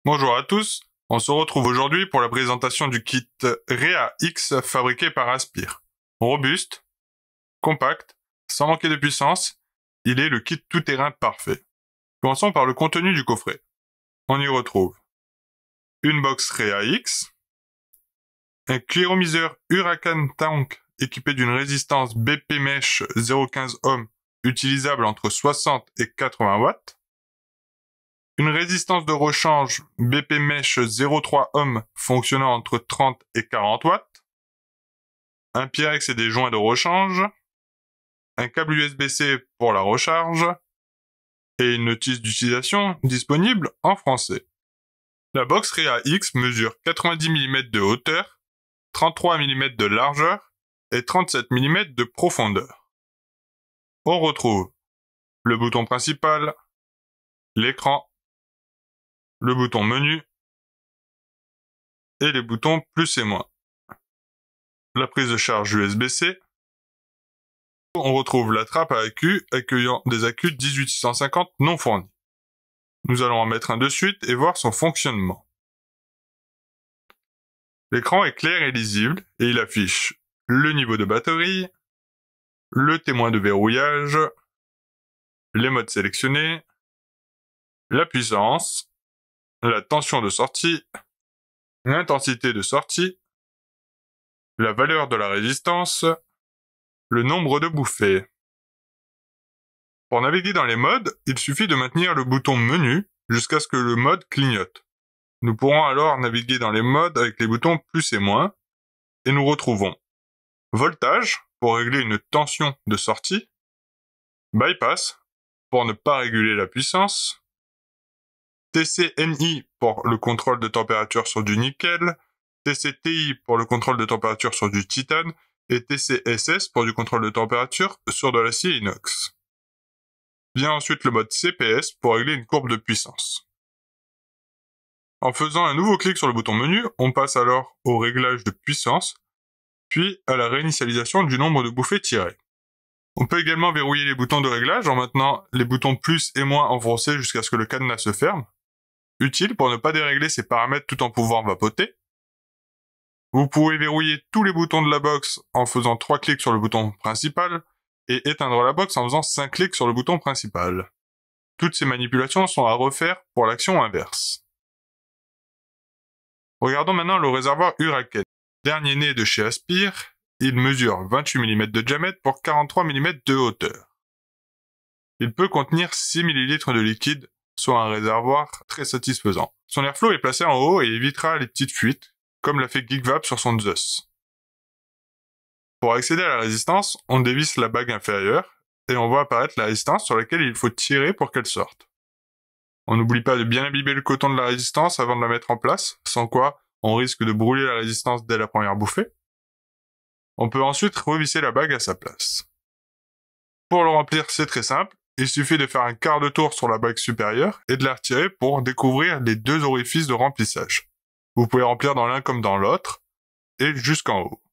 Bonjour à tous, on se retrouve aujourd'hui pour la présentation du kit Rea X fabriqué par Aspire. Robuste, compact, sans manquer de puissance, il est le kit tout-terrain parfait. Commençons par le contenu du coffret. On y retrouve une box Rea X, un cléromiseur Huracan Tank équipé d'une résistance BP Mesh 0,15 ohm utilisable entre 60 et 80 watts, une résistance de rechange BP Mesh 0,3 ohm fonctionnant entre 30 et 40 watts, un Pyrex et des joints de rechange, un câble USB-C pour la recharge, et une notice d'utilisation disponible en français. La box Rea X mesure 90 mm de hauteur, 33 mm de largeur et 37 mm de profondeur. On retrouve le bouton principal, l'écran, le bouton menu et les boutons plus et moins. La prise de charge USB-C. On retrouve la trappe à accus accueillant des accus 18650 non fournis. Nous allons en mettre un de suite et voir son fonctionnement. L'écran est clair et lisible et il affiche le niveau de batterie, le témoin de verrouillage, les modes sélectionnés, la puissance, la tension de sortie, l'intensité de sortie, la valeur de la résistance, le nombre de bouffées. Pour naviguer dans les modes, il suffit de maintenir le bouton menu jusqu'à ce que le mode clignote. Nous pourrons alors naviguer dans les modes avec les boutons plus et moins, et nous retrouvons voltage pour régler une tension de sortie, bypass pour ne pas réguler la puissance, TCNI pour le contrôle de température sur du nickel, TCTI pour le contrôle de température sur du titane, et TCSS pour du contrôle de température sur de l'acier inox. Vient ensuite le mode CPS pour régler une courbe de puissance. En faisant un nouveau clic sur le bouton menu, on passe alors au réglage de puissance, puis à la réinitialisation du nombre de bouffées tirées. On peut également verrouiller les boutons de réglage en maintenant les boutons plus et moins enfoncés jusqu'à ce que le cadenas se ferme, utile pour ne pas dérégler ces paramètres tout en pouvant vapoter. Vous pouvez verrouiller tous les boutons de la box en faisant 3 clics sur le bouton principal et éteindre la box en faisant 5 clics sur le bouton principal. Toutes ces manipulations sont à refaire pour l'action inverse. Regardons maintenant le réservoir Huracan. Dernier né de chez Aspire, il mesure 28 mm de diamètre pour 43 mm de hauteur. Il peut contenir 6 ml de liquide, soit un réservoir très satisfaisant. Son airflow est placé en haut et évitera les petites fuites, comme l'a fait Geekvap sur son Zeus. Pour accéder à la résistance, on dévisse la bague inférieure et on voit apparaître la résistance sur laquelle il faut tirer pour qu'elle sorte. On n'oublie pas de bien imbiber le coton de la résistance avant de la mettre en place, sans quoi on risque de brûler la résistance dès la première bouffée. On peut ensuite revisser la bague à sa place. Pour le remplir, c'est très simple, il suffit de faire un quart de tour sur la bague supérieure et de la retirer pour découvrir les deux orifices de remplissage. Vous pouvez remplir dans l'un comme dans l'autre, et jusqu'en haut.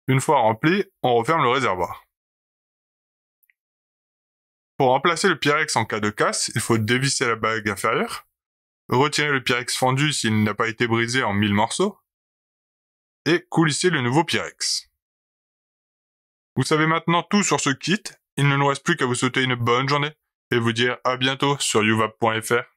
Une fois rempli, on referme le réservoir. Pour remplacer le Pyrex en cas de casse, il faut dévisser la bague inférieure, retirer le Pyrex fendu s'il n'a pas été brisé en 1000 morceaux, et coulisser le nouveau Pyrex. Vous savez maintenant tout sur ce kit, il ne nous reste plus qu'à vous souhaiter une bonne journée, et vous dire à bientôt sur youvap.fr.